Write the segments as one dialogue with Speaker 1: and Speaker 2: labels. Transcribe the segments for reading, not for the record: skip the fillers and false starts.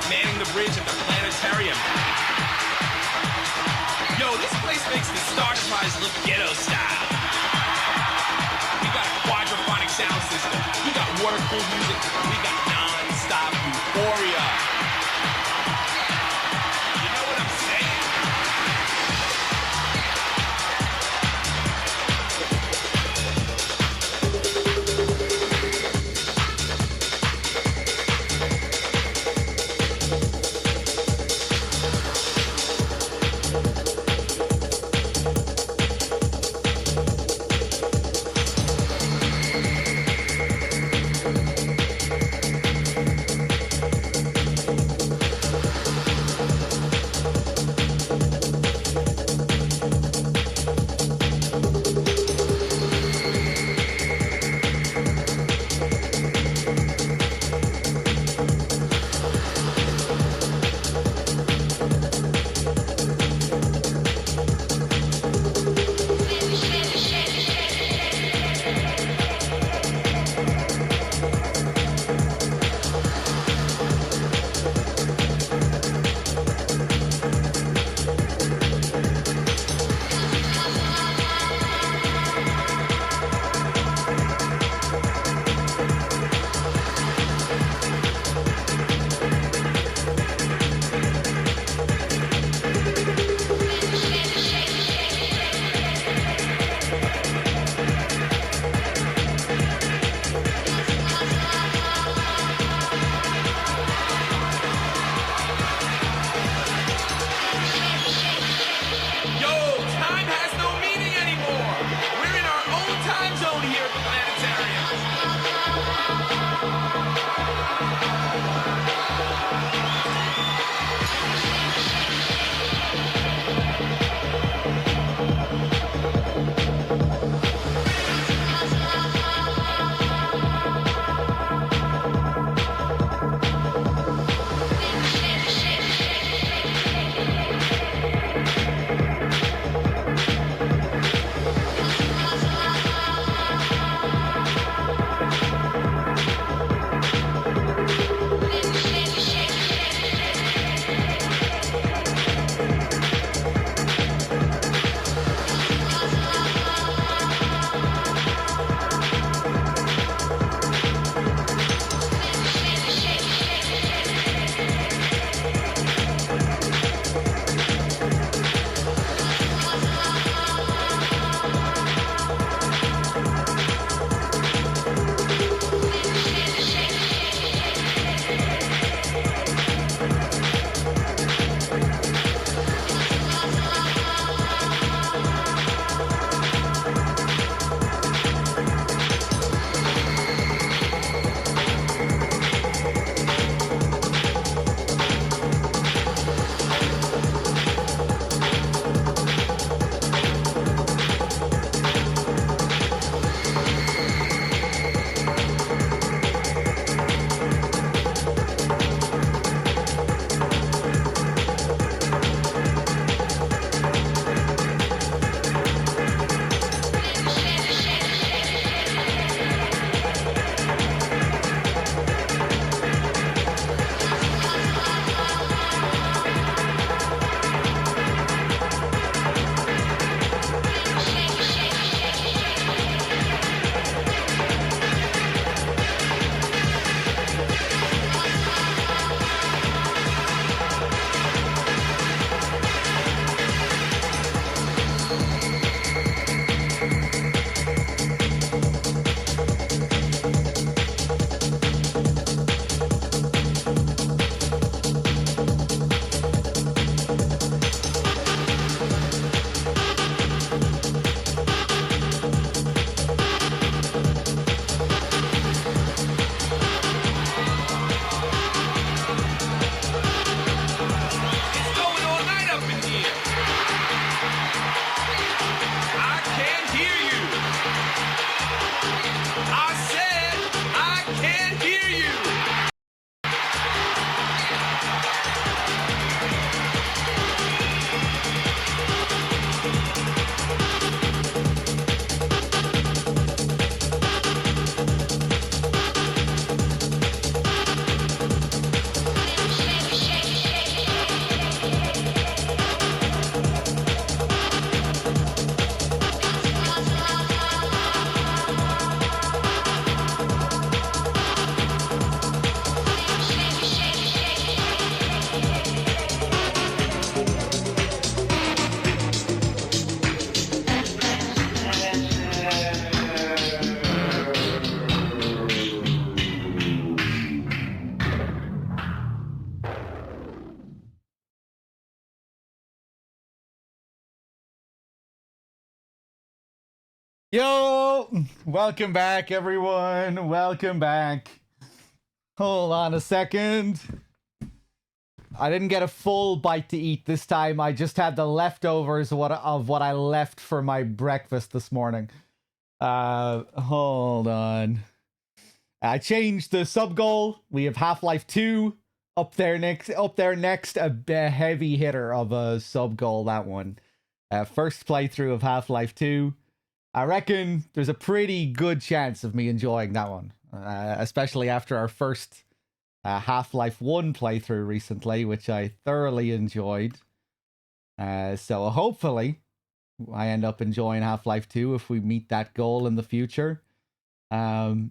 Speaker 1: manning the bridge at the planetarium. Yo, this place makes the Star Enterprise look ghetto style. We got a quadraphonic sound system. We got water-cooled music. We got non-stop euphoria. You know what I'm saying?
Speaker 2: Yo! Welcome back, everyone. Welcome back. Hold on a second. I didn't get a full bite to eat this time. I just had the leftovers of what I left for my breakfast this morning. Hold on. I changed the sub goal. We have Half-Life 2 up there next. A heavy hitter of a sub goal. That one. First playthrough of Half-Life 2. I reckon there's a pretty good chance of me enjoying that one, especially after our first Half-Life 1 playthrough recently, which I thoroughly enjoyed. So hopefully I end up enjoying Half-Life 2 if we meet that goal in the future. Tomorrow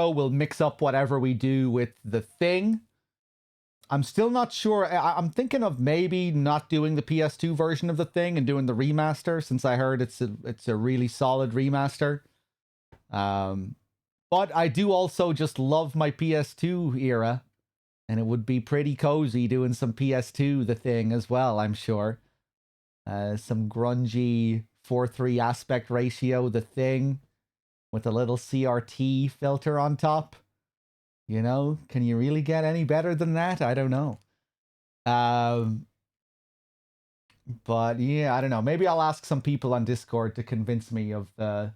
Speaker 2: we'll mix up whatever we do with The Thing. I'm still not sure. I'm thinking of maybe not doing the PS2 version of The Thing and doing the remaster, since I heard it's a really solid remaster. But I do also just love my PS2 era, and it would be pretty cozy doing some PS2 The Thing as well, I'm sure. Some grungy 4:3 aspect ratio The Thing with a little CRT filter on top. You know, can you really get any better than that? I don't know. But yeah, I don't know. Maybe I'll ask some people on Discord to convince me of the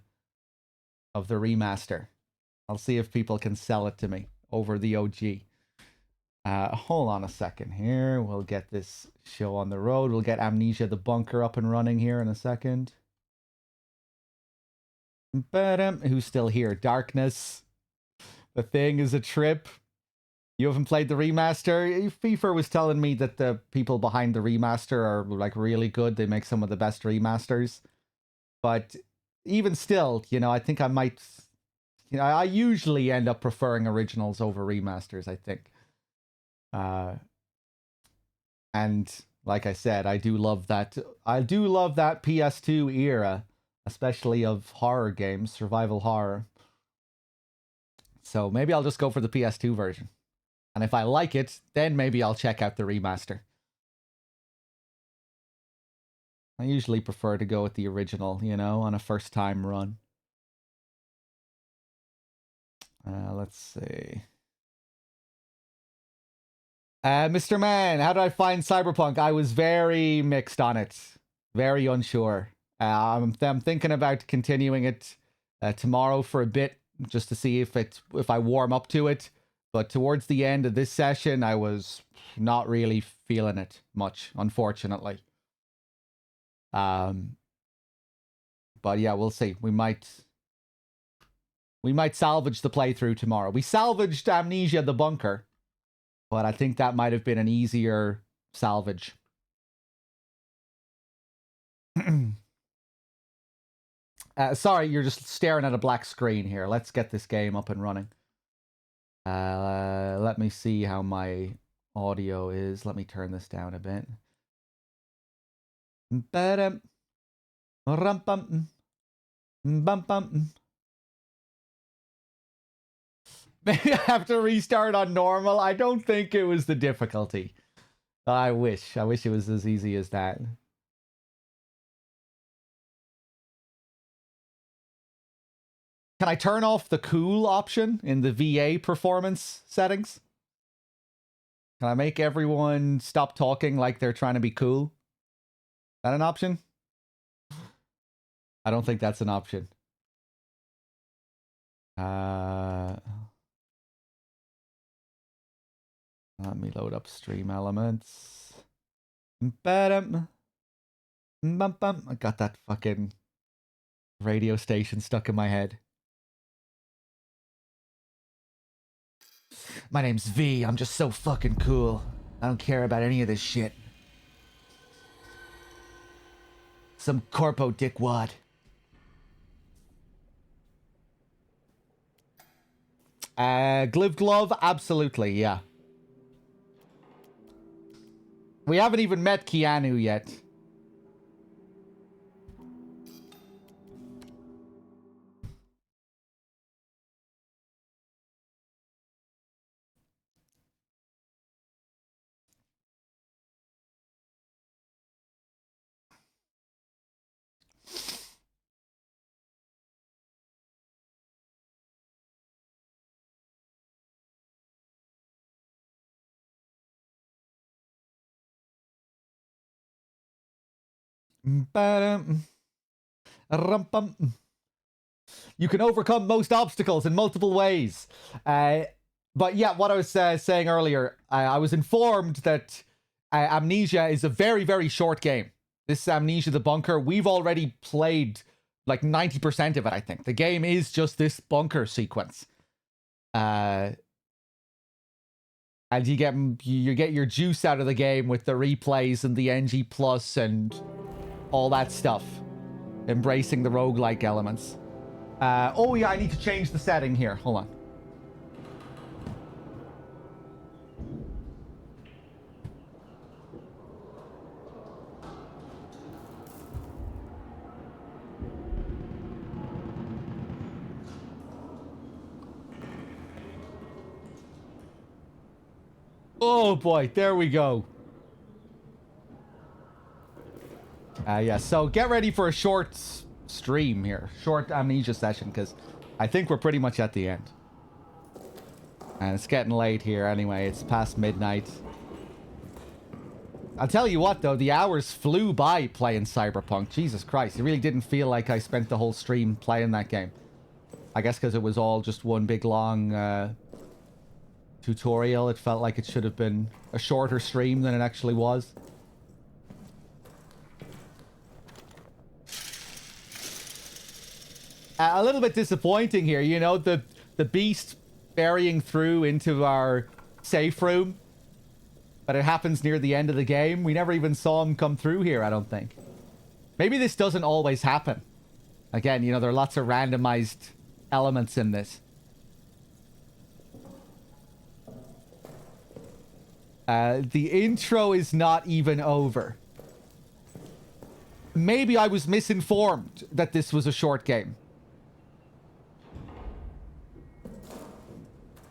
Speaker 2: remaster. I'll see if people can sell it to me over the OG. Hold on a second here. We'll get this show on the road. We'll get Amnesia the Bunker up and running here in a second. Who's still here? Darkness. The Thing is a trip. You haven't played the remaster? FIFA was telling me that the people behind the remaster are like really good. They make some of the best remasters. But even still, you know, I think I might... You know, I usually end up preferring originals over remasters, I think. And like I said, I do love that PS2 era, especially of horror games, survival horror. So maybe I'll just go for the PS2 version. And if I like it, then maybe I'll check out the remaster. I usually prefer to go with the original, you know, on a first time run. Let's see. Mr. Man, how did I find Cyberpunk? I was very mixed on it. Very unsure. I'm thinking about continuing it tomorrow for a bit, just to see if I warm up to it. But towards the end of this session, I was not really feeling it much, unfortunately. But yeah, we'll see. We might salvage the playthrough tomorrow. We salvaged Amnesia the Bunker, but I think that might have been an easier salvage. Sorry, you're just staring at a black screen here. Let's get this game up and running. Let me see how my audio is. Let me turn this down a bit. Maybe I have to restart on normal. I don't think it was the difficulty. I wish it was as easy as that. Can I turn off the cool option in the VA performance settings? Can I make everyone stop talking like they're trying to be cool? Is that an option? I don't think that's an option. Let me load up stream elements. I got that fucking radio station stuck in my head. My name's V. I'm just so fucking cool. I don't care about any of this shit. Some corpo dickwad. Gliv Glove? Absolutely, yeah. We haven't even met Keanu yet. Ba-dum. Rum-pum. You can overcome most obstacles in multiple ways. But yeah, what I was saying earlier, I was informed that Amnesia is a very, very short game. This Amnesia the Bunker, we've already played like 90% of it, I think. The game is just this bunker sequence. And you get your juice out of the game with the replays and the NG Plus and all that stuff. Embracing the roguelike elements. Oh yeah, I need to change the setting here. Hold on. Oh boy, there we go. Yeah, so get ready for a short stream here. Short Amnesia session, because I think we're pretty much at the end. And it's getting late here anyway. It's past midnight. I'll tell you what, though. The hours flew by playing Cyberpunk. Jesus Christ. It really didn't feel like I spent the whole stream playing that game. I guess because it was all just one big long tutorial. It felt like it should have been a shorter stream than it actually was. A little bit disappointing here, you know, the beast burying through into our safe room. But it happens near the end of the game. We never even saw him come through here, I don't think. Maybe this doesn't always happen. Again, you know, there are lots of randomized elements in this. The intro is not even over. Maybe I was misinformed that this was a short game.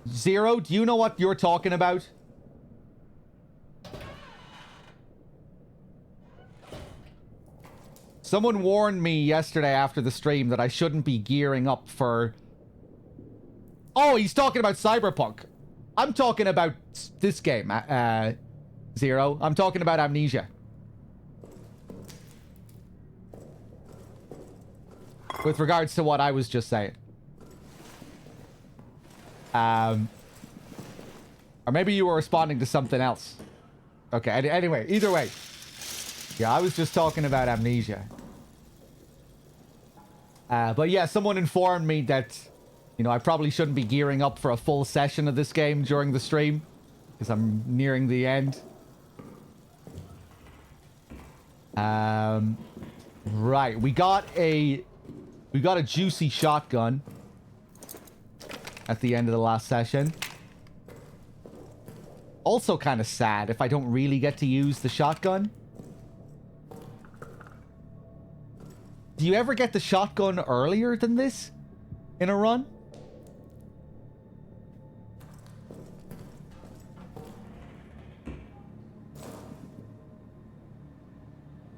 Speaker 2: Zero, do you know what you're talking about? Someone warned me yesterday after the stream that I shouldn't be gearing up for... Oh, he's talking about Cyberpunk. I'm talking about this game, Zero. I'm talking about Amnesia. With regards to what I was just saying. Or maybe you were responding to something else. Okay, anyway, either way. Yeah, I was just talking about Amnesia. But yeah, someone informed me that, you know, I probably shouldn't be gearing up for a full session of this game during the stream. Because I'm nearing the end. Right, we got a juicy shotgun at the end of the last session. Also kind of sad if I don't really get to use the shotgun. Do you ever get the shotgun earlier than this in a run?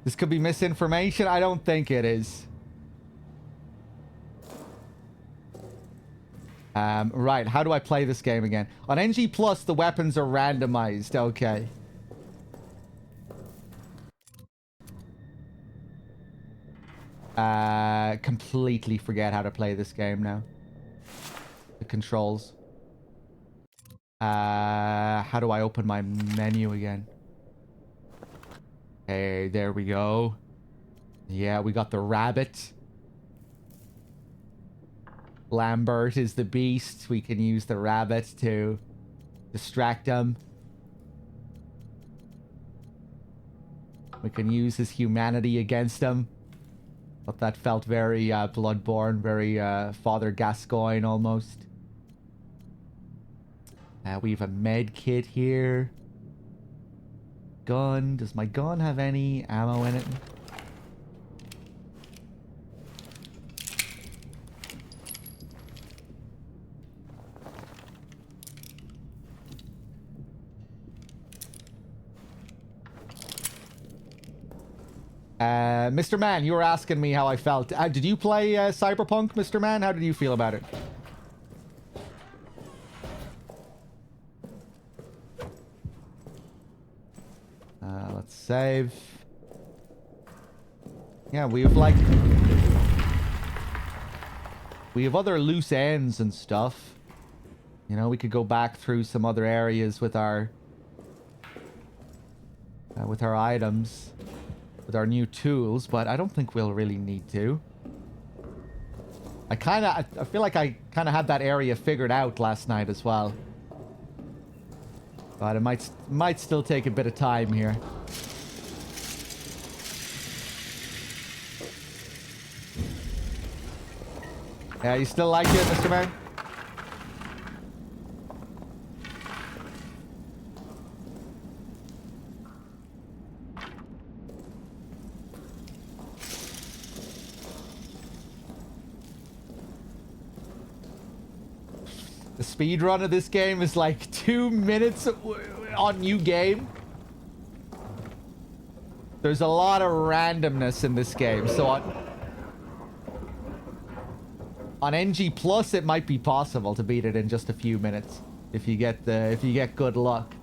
Speaker 2: This could be misinformation. I don't think it is. Right, how do I play this game again? On NG Plus, the weapons are randomized. Okay. Completely forget how to play this game now. The controls. How do I open my menu again? Hey, there we go. Yeah, we got the rabbit. Lambert is the beast. We can use the rabbit to distract him. We can use his humanity against him. But that felt very Bloodborne, very Father Gascoigne almost. We have a med kit here. Gun. Does my gun have any ammo in it? Mr. Man, you were asking me how I felt. Did you play Cyberpunk, Mr. Man? How did you feel about it? Let's save. Yeah, we have like... We have other loose ends and stuff. You know, we could go back through some other areas with our items, with our new tools, but I don't think we'll really need to. I feel like I kind of had that area figured out last night as well. But it might still take a bit of time here. Yeah, you still like it, Mr. Man? The speed run of this game is like 2 minutes on new game. There's a lot of randomness in this game, so on NG Plus it might be possible to beat it in just a few minutes if you get good luck.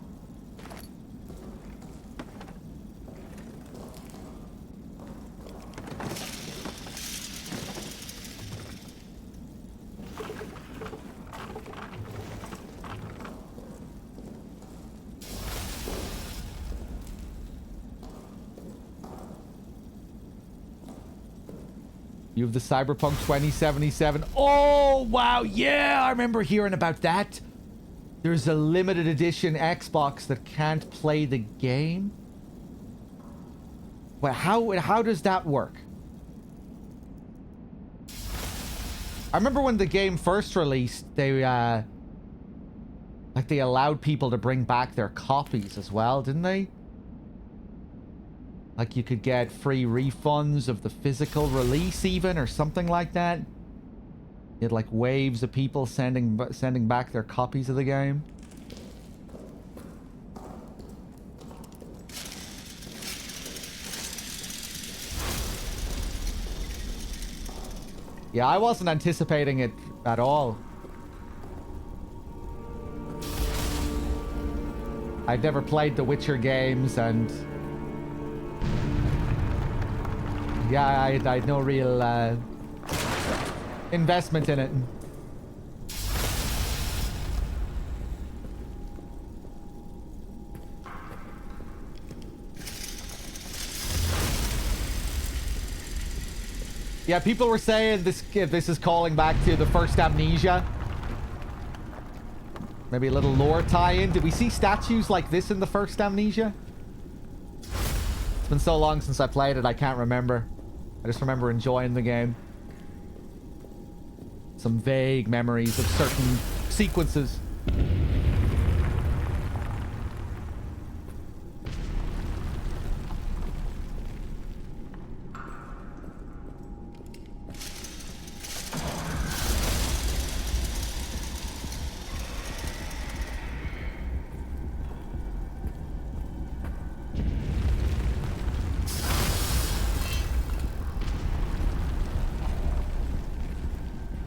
Speaker 2: You have the Cyberpunk 2077. Oh, wow. Yeah, I remember hearing about that. There's a limited edition Xbox that can't play the game. Well, how does that work? I remember when the game first released, they they allowed people to bring back their copies as well, didn't they? Like you could get free refunds of the physical release even, or something like that. You had like waves of people sending back their copies of the game. Yeah, I wasn't anticipating it at all. I'd never played the Witcher games, and yeah, I had no real investment in it. Yeah, people were saying this is calling back to the first Amnesia. Maybe a little lore tie-in. Did we see statues like this in the first Amnesia? It's been so long since I played it, I can't remember. I just remember enjoying the game. Some vague memories of certain sequences.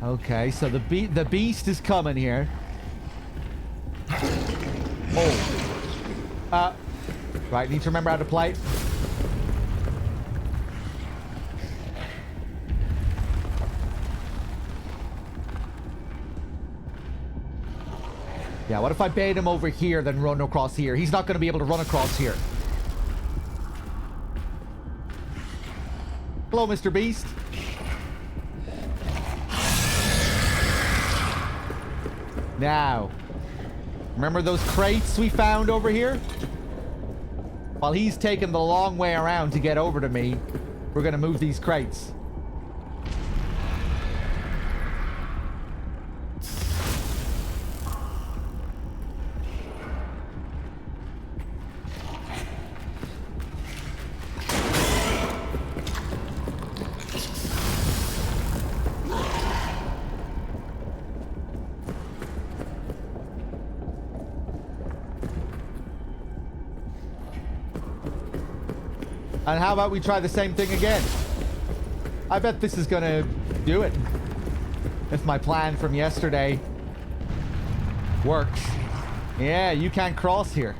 Speaker 2: Okay, so the beast is coming here. Oh. Right, need to remember how to play. Yeah, what if I bait him over here, then run across here? He's not going to be able to run across here. Hello, Mr. Beast. Now, remember those crates we found over here? While he's taking the long way around to get over to me, we're gonna move these crates. And how about we try the same thing again? I bet this is gonna do it. If my plan from yesterday works. Yeah, you can't cross here.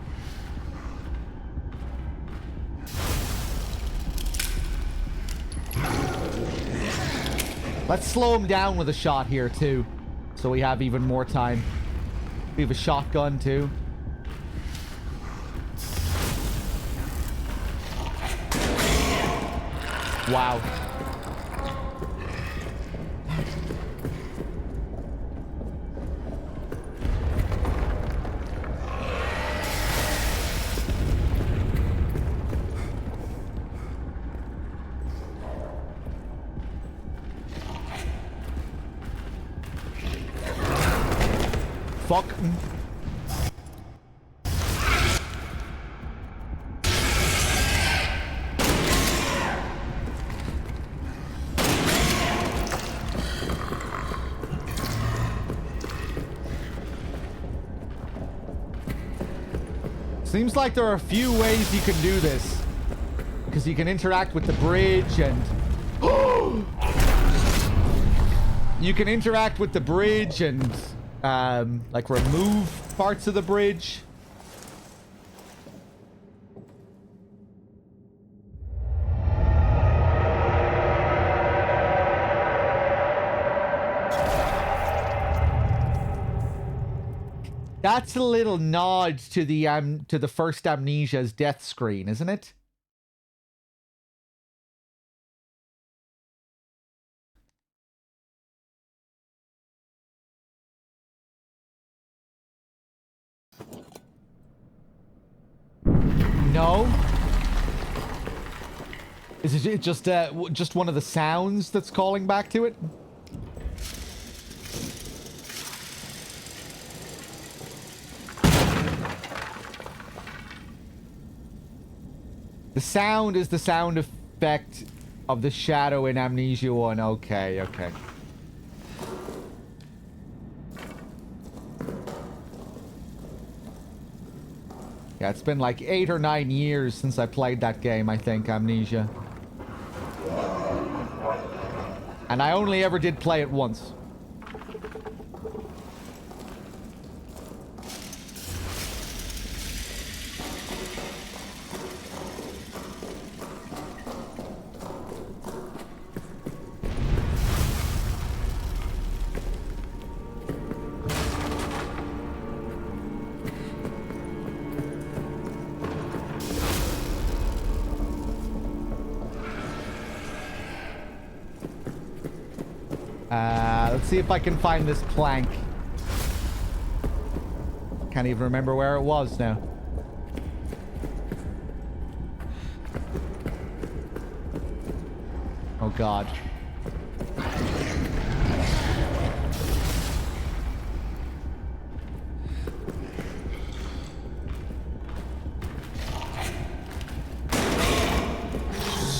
Speaker 2: Let's slow him down with a shot here, too. So we have even more time. We have a shotgun, too. Wow. Fuck. Seems like there are a few ways you can do this. Because you can interact with the bridge and... you can interact with the bridge and... like remove parts of the bridge. That's a little nod to the first Amnesia's death screen, isn't it? No. Is it just one of the sounds that's calling back to it? The sound is the sound effect of the shadow in Amnesia 1. Okay, okay. Yeah, it's been like 8 or 9 years since I played that game, I think, Amnesia. And I only ever did play it once. Let's see if I can find this plank. Can't even remember where it was now. Oh God.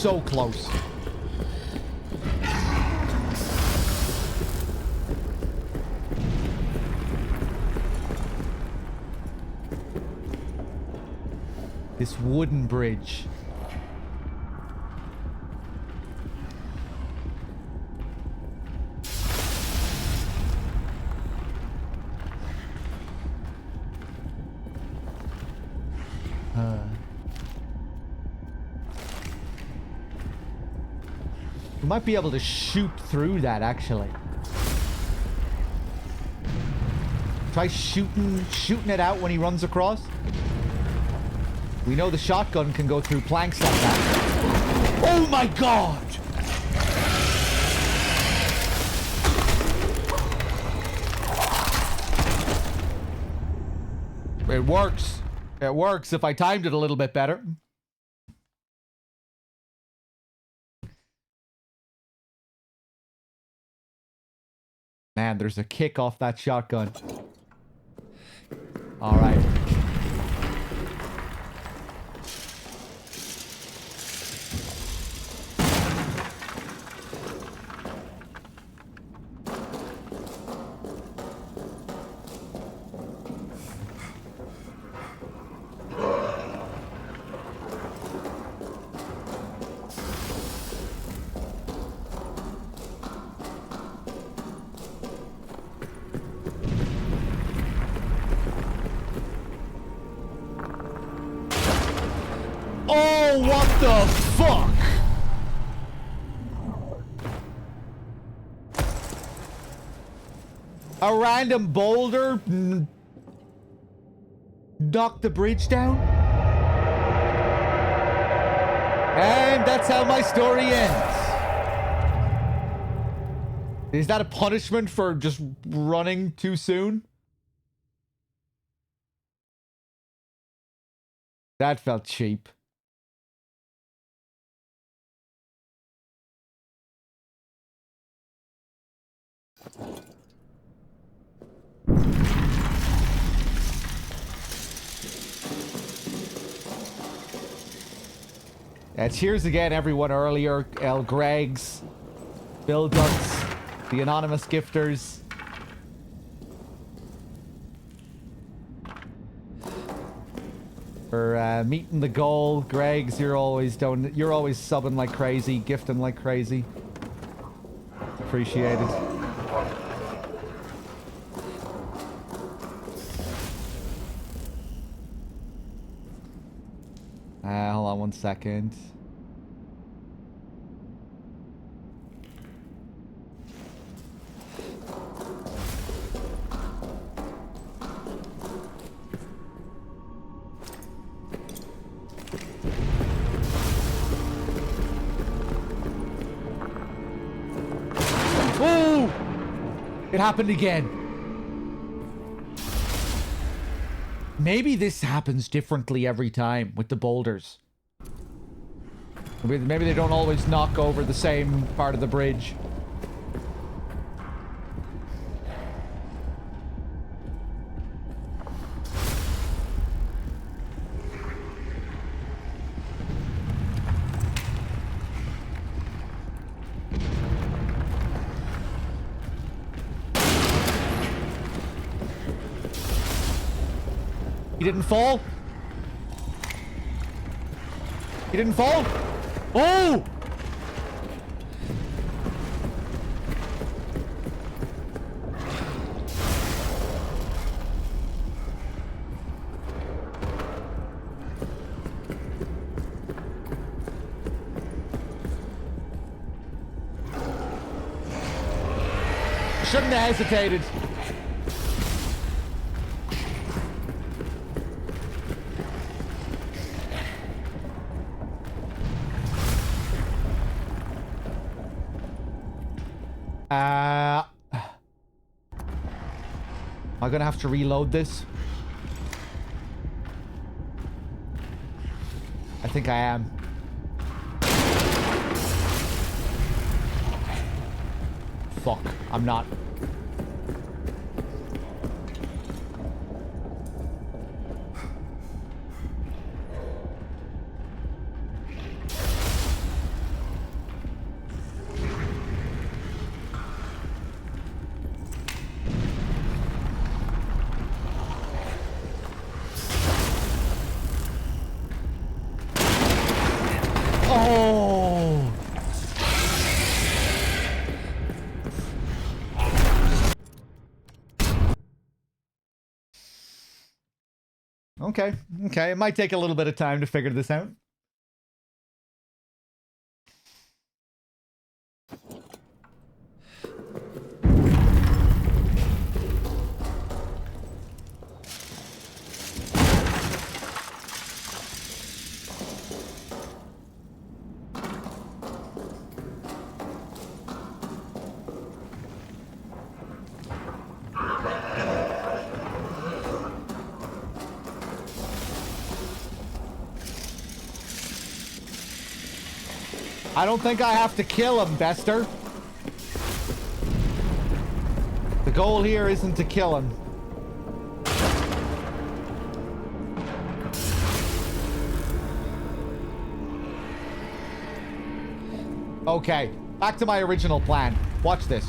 Speaker 2: So close. This wooden bridge. We might be able to shoot through that, actually. Try shooting it out when he runs across. We know the shotgun can go through planks like that. Oh my God! It works. It works if I timed it a little bit better. Man, there's a kick off that shotgun. All right. Oh, what the fuck? A random boulder knocked the bridge down. And that's how my story ends. Is that a punishment for just running too soon? That felt cheap. Cheers again, everyone earlier. L. Greggs, Bill Dutz, the anonymous gifters. For meeting the goal. Greggs, you're always subbing like crazy, gifting like crazy. Appreciated. Hold on 1 second. Oh! It happened again. Maybe this happens differently every time with the boulders. Maybe they don't always knock over the same part of the bridge. He didn't fall? He didn't fall? Oh! Shouldn't have hesitated. Am I gonna have to reload this? I think I am. Fuck, I'm not. Okay, okay. It might take a little bit of time to figure this out. I don't think I have to kill him, Bester. The goal here isn't to kill him. Okay, back to my original plan. Watch this.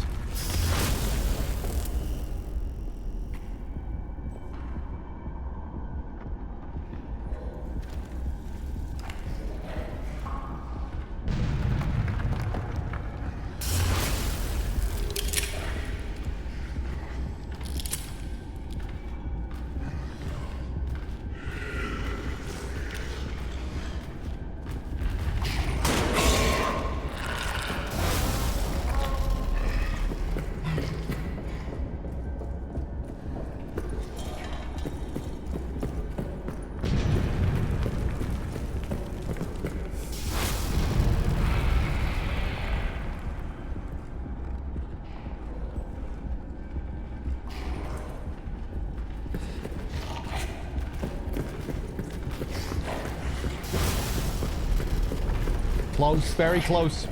Speaker 2: Close, very close.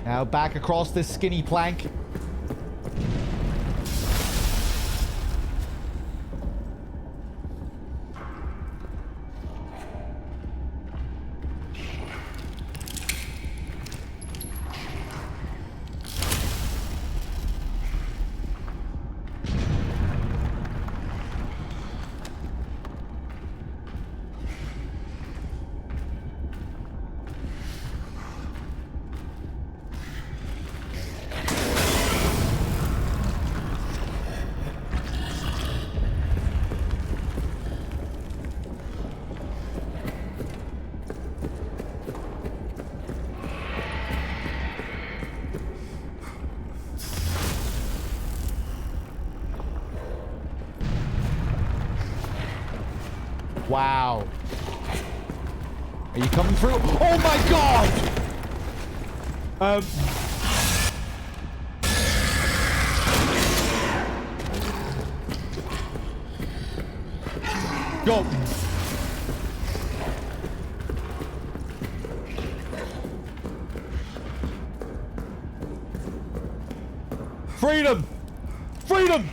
Speaker 2: Now back across this skinny plank. Wow. Are you coming through? Oh my god! Go! Freedom! Freedom!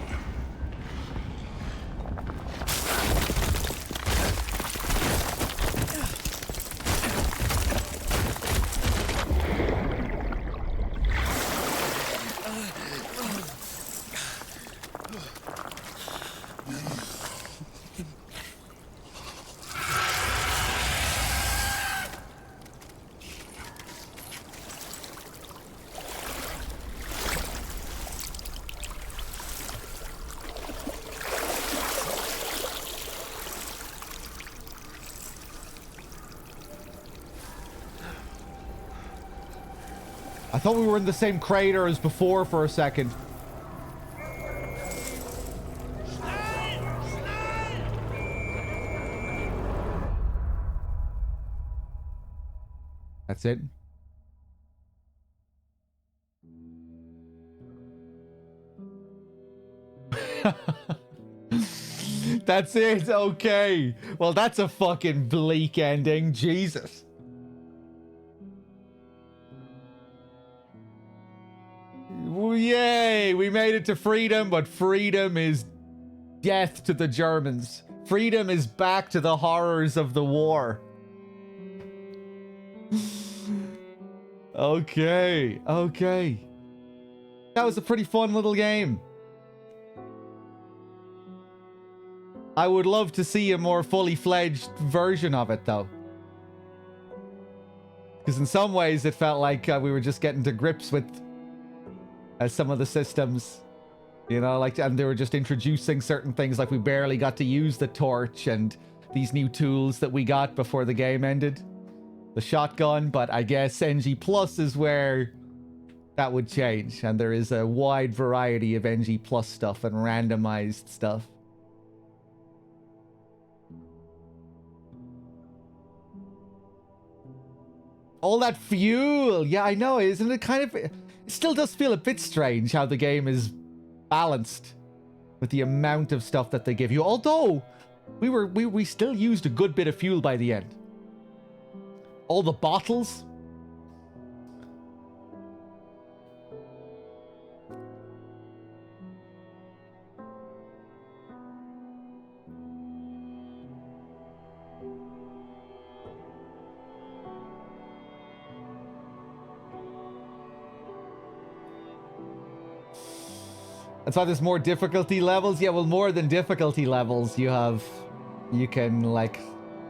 Speaker 2: I thought we were in the same crater as before for a second. That's it. That's it. Okay. Well, that's a fucking bleak ending. Jesus. Yay, we made it to freedom, but freedom is death to the Germans. Freedom is back to the horrors of the war. Okay, okay. That was a pretty fun little game. I would love to see a more fully fledged version of it, though. Because in some ways it felt like we were just getting to grips with some of the systems, you know, like, and they were just introducing certain things, like we barely got to use the torch and these new tools that we got before the game ended, the shotgun. But I guess NG Plus is where that would change, and there is a wide variety of NG Plus stuff and randomized stuff. All that fuel, yeah, I know, isn't it kind of... It still does feel a bit strange how the game is balanced with the amount of stuff that they give you. Although we still used a good bit of fuel by the end. All the bottles. That's why there's more difficulty levels. Yeah, well, more than difficulty levels, you can like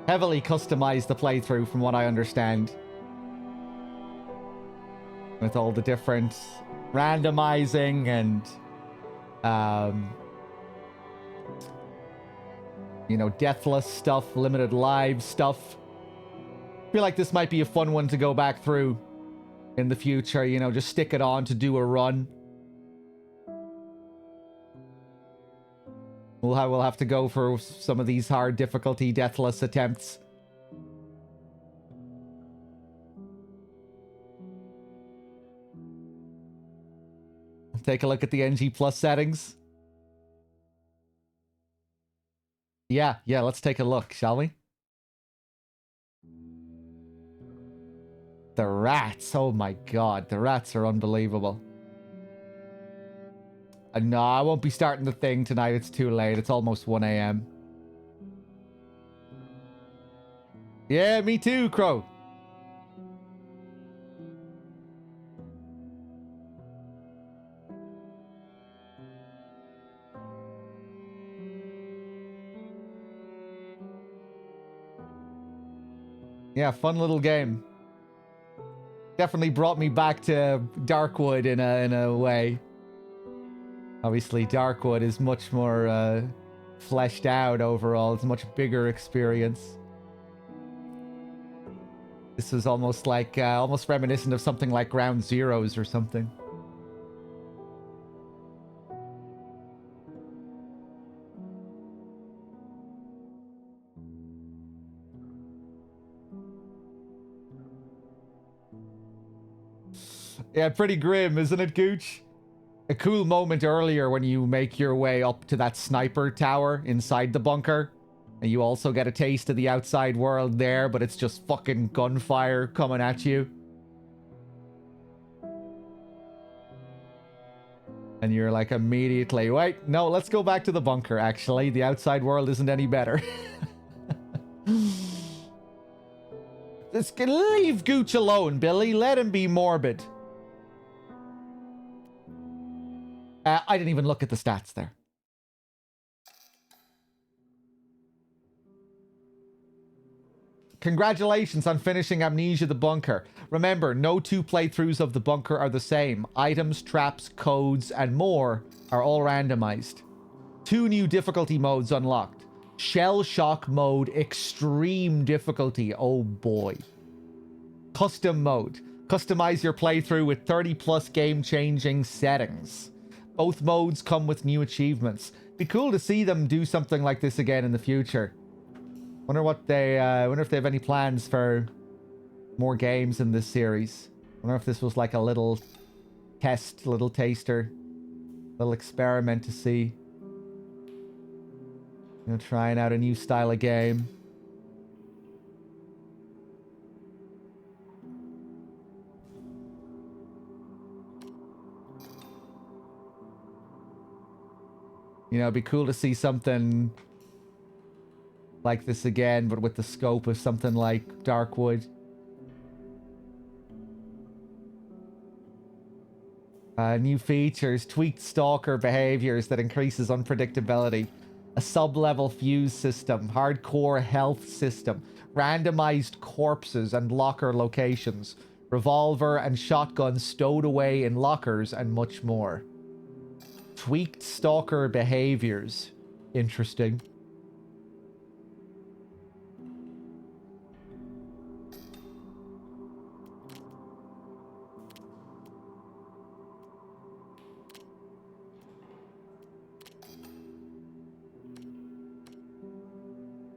Speaker 2: heavily customize the playthrough from what I understand. With all the different randomizing and you know, deathless stuff, limited lives stuff. I feel like this might be a fun one to go back through in the future, you know, just stick it on to do a run. We'll have to go for some of these hard difficulty deathless attempts. Take a look at the NG Plus settings. Yeah, let's take a look, shall we? The rats, oh my god, the rats are unbelievable. No, I won't be starting the thing tonight, it's too late, it's almost 1 a.m. Yeah, me too, Crow. Yeah, fun little game. Definitely brought me back to Darkwood in a way. Obviously, Darkwood is much more fleshed out overall. It's a much bigger experience. This was almost like, almost reminiscent of something like Ground Zeroes or something. Yeah, pretty grim, isn't it, Gooch? A cool moment earlier when you make your way up to that sniper tower inside the bunker. And you also get a taste of the outside world there, but it's just fucking gunfire coming at you. And you're like immediately, wait, no, let's go back to the bunker, actually. The outside world isn't any better. Just leave Gooch alone, Billy. Let him be morbid. I didn't even look at the stats there. Congratulations on finishing Amnesia the Bunker. Remember, no two playthroughs of the bunker are the same. Items, traps, codes, and more are all randomized. 2 new difficulty modes unlocked. Shell Shock mode, extreme difficulty. Oh boy. Custom mode. Customize your playthrough with 30 plus game-changing settings. Both modes come with new achievements. Be cool to see them do something like this again in the future. Wonder what they, wonder if they have any plans for more games in this series. Wonder if this was like a little test, little taster, little experiment to see. You know, trying out a new style of game. You know, it'd be cool to see something like this again, but with the scope of something like Darkwood. New features, tweaked stalker behaviors that increases unpredictability. A sub-level fuse system, hardcore health system, randomized corpses and locker locations, revolver and shotgun stowed away in lockers, and much more. Tweaked stalker behaviors. Interesting.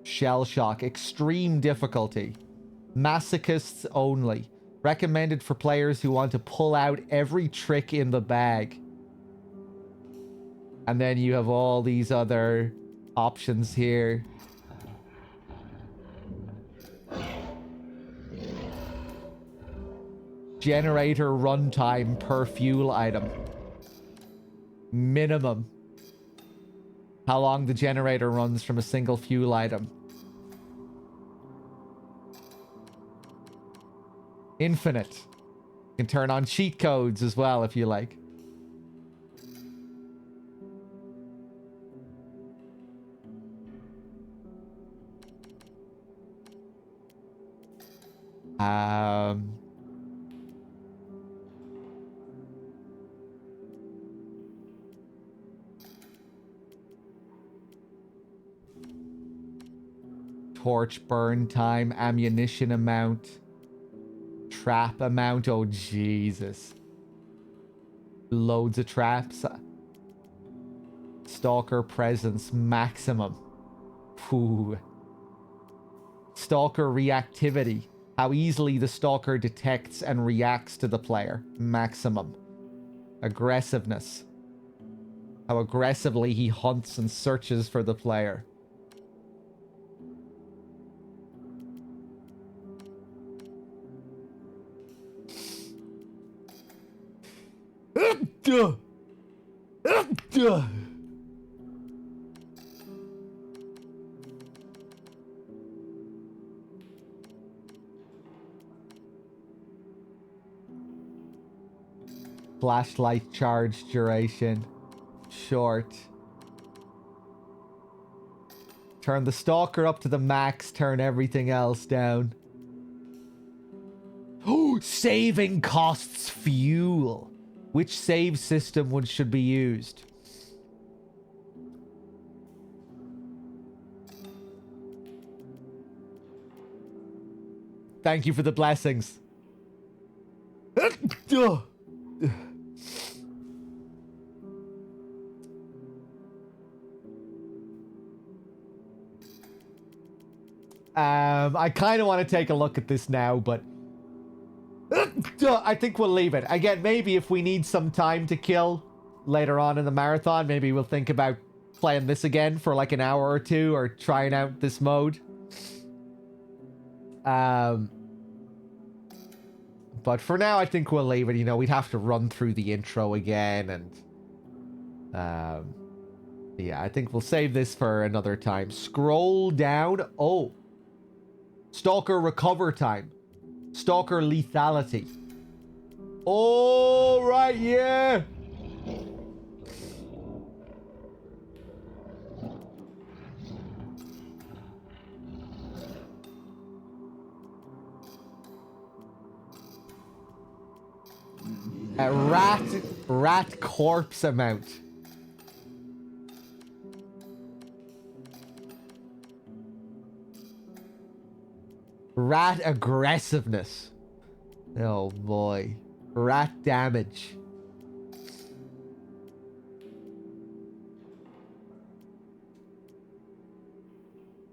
Speaker 2: Shell Shock. Extreme difficulty. Masochists only. Recommended for players who want to pull out every trick in the bag. And then you have all these other options here. Generator runtime per fuel item. Minimum. How long the generator runs from a single fuel item. Infinite. You can turn on cheat codes as well if you like. Torch burn time, ammunition amount, trap amount. Oh, Jesus. Loads of traps. Stalker presence maximum. Ooh. Stalker reactivity. How easily the stalker detects and reacts to the player. Maximum. Aggressiveness. How aggressively he hunts and searches for the player. Flashlight charge duration. Short. Turn the stalker up to the max, turn everything else down. Oh, saving costs fuel. Which save system should be used? Thank you for the blessings. I kind of want to take a look at this now, but I think we'll leave it. Again, maybe if we need some time to kill later on in the marathon, maybe we'll think about playing this again for like an hour or two, or trying out this mode. But for now, I think we'll leave it. You know, we'd have to run through the intro again, and yeah, I think we'll save this for another time. Scroll down. Oh, Stalker recover time. Stalker lethality. Oh, right, yeah. Rat corpse amount. Rat aggressiveness. Oh boy. Rat damage.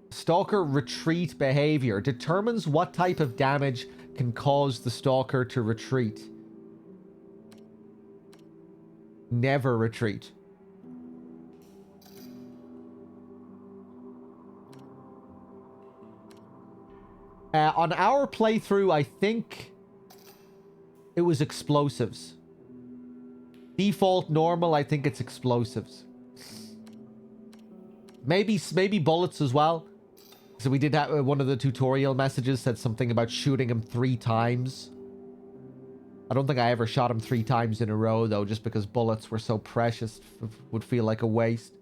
Speaker 2: Stalker retreat behavior determines what type of damage can cause the stalker to retreat. Never retreat. On our playthrough, I think it was explosives. Default normal, I think it's explosives. Maybe bullets as well. So we did have one of the tutorial messages said something about shooting him 3 times. I don't think I ever shot him 3 times in a row, though, just because bullets were so precious. Would feel like a waste.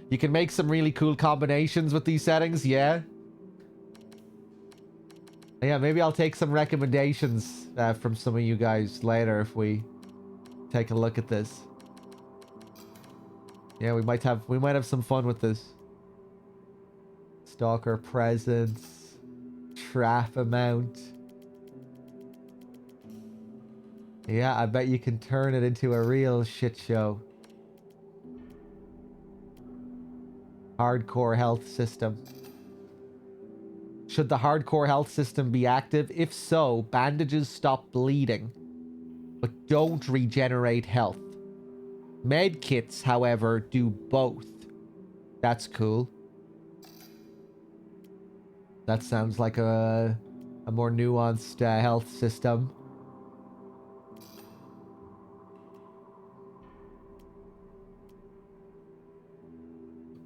Speaker 2: You can make some really cool combinations with these settings, yeah. Yeah, maybe I'll take some recommendations from some of you guys later if we take a look at this. Yeah, we might have some fun with this. Stalker presence, trap amount. Yeah, I bet you can turn it into a real shit show. Hardcore health system. Should the hardcore health system be active? If so, bandages stop bleeding, but don't regenerate health. Med kits, however, do both. That's cool. That sounds like a more nuanced health system.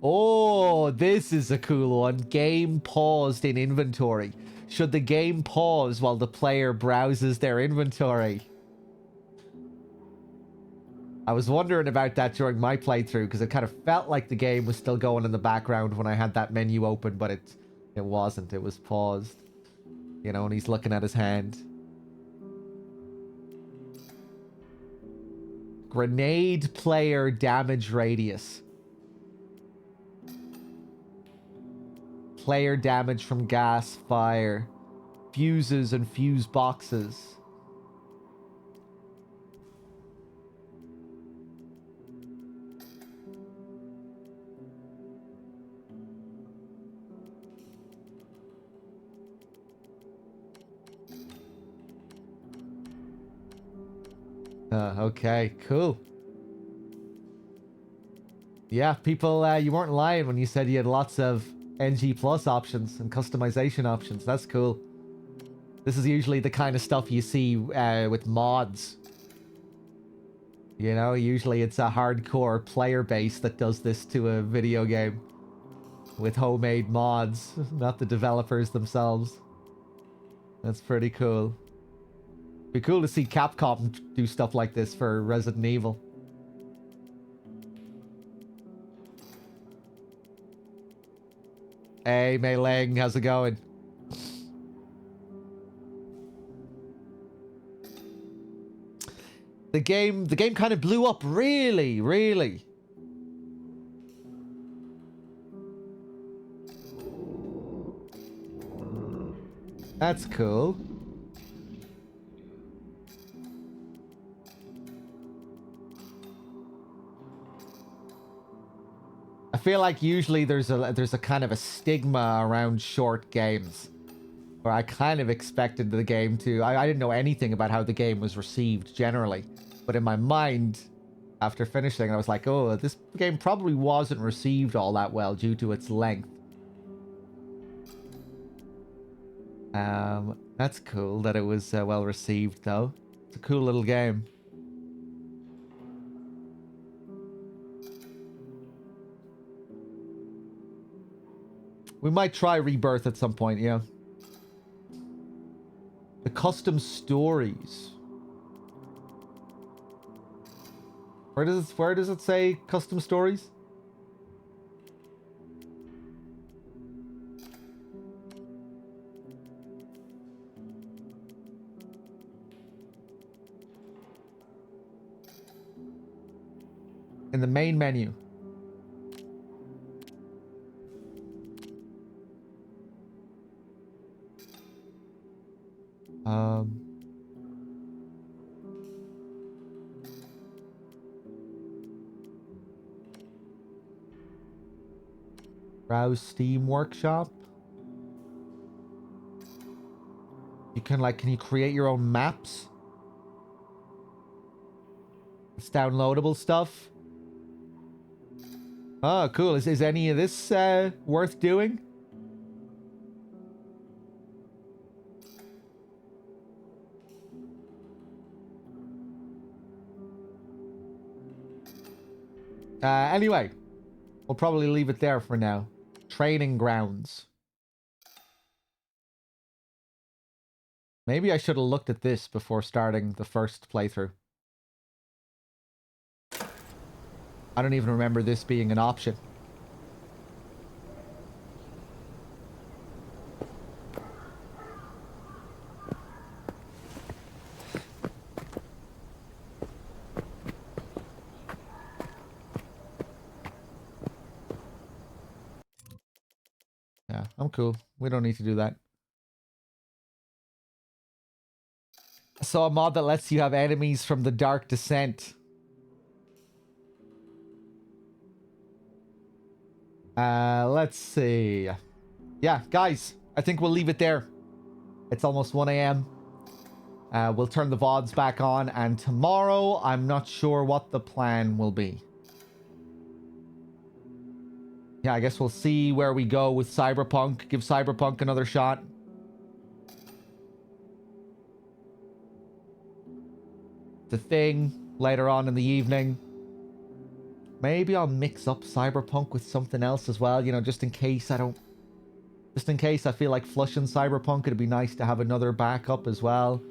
Speaker 2: Oh, this is a cool one. Game paused in inventory. Should the game pause while the player browses their inventory? I was wondering about that during my playthrough because it kind of felt like the game was still going in the background when I had that menu open, but it wasn't. It was paused. You know, and he's looking at his hand. Grenade player damage radius. Player damage from gas, fire, fuses and fuse boxes. Okay, cool. Yeah, people, you weren't lying when you said you had lots of NG Plus options and customization options. That's cool. This is usually the kind of stuff you see with mods. You know, usually it's a hardcore player base that does this to a video game. With homemade mods, not the developers themselves. That's pretty cool. Be cool to see Capcom do stuff like this for Resident Evil. Hey, Mei Ling, how's it going? The game kind of blew up really, really. That's cool. I feel like usually there's a kind of a stigma around short games. Where I kind of expected the game to... I didn't know anything about how the game was received generally. But in my mind, after finishing, I was like, oh, this game probably wasn't received all that well due to its length. That's cool that it was well received, though. It's a cool little game. We might try Rebirth at some point, yeah. The custom stories. Where does it say custom stories? In the main menu. Browse Steam Workshop. You can can you create your own maps? It's downloadable stuff. Oh, cool. Is any of this worth doing? Anyway, we'll probably leave it there for now. Training grounds. Maybe I should have looked at this before starting the first playthrough. I don't even remember this being an option. Yeah, I'm cool. We don't need to do that. I saw a mod that lets you have enemies from the Dark Descent. Let's see. Yeah, guys, I think we'll leave it there. It's almost 1 a.m. We'll turn the VODs back on, and tomorrow, I'm not sure what the plan will be. Yeah, I guess we'll see where we go with Cyberpunk. Give Cyberpunk another shot. The Thing later on in the evening. Maybe I'll mix up Cyberpunk with something else as well, you know, just in case I don't... Just in case I feel like flushing Cyberpunk, it'd be nice to have another backup as well.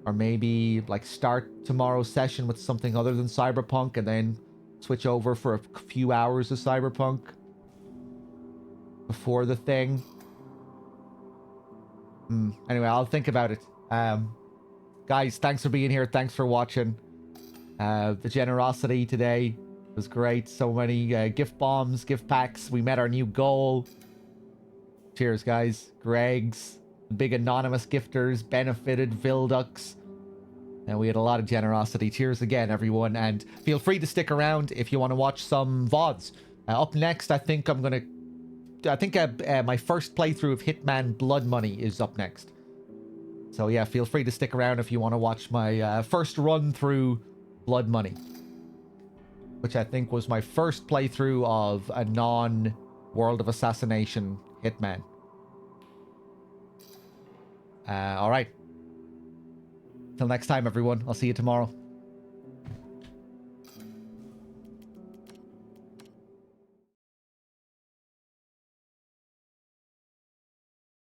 Speaker 2: Or maybe, like, start tomorrow's session with something other than Cyberpunk and then switch over for a few hours of Cyberpunk before The Thing. Anyway, I'll think about it. Guys, thanks for being here. Thanks for watching. The generosity today was great. So many gift bombs, gift packs. We met our new goal. Cheers, guys. Greg's, the big anonymous gifters, benefited, Vildux. And we had a lot of generosity. Cheers again, everyone. And feel free to stick around if you want to watch some VODs. Up next, I think I'm going to... I think my first playthrough of Hitman Blood Money is up next. So yeah, feel free to stick around if you want to watch my first run through Blood Money. Which I think was my first playthrough of a non-World of Assassination Hitman. All right. Till next time, everyone. I'll see you tomorrow.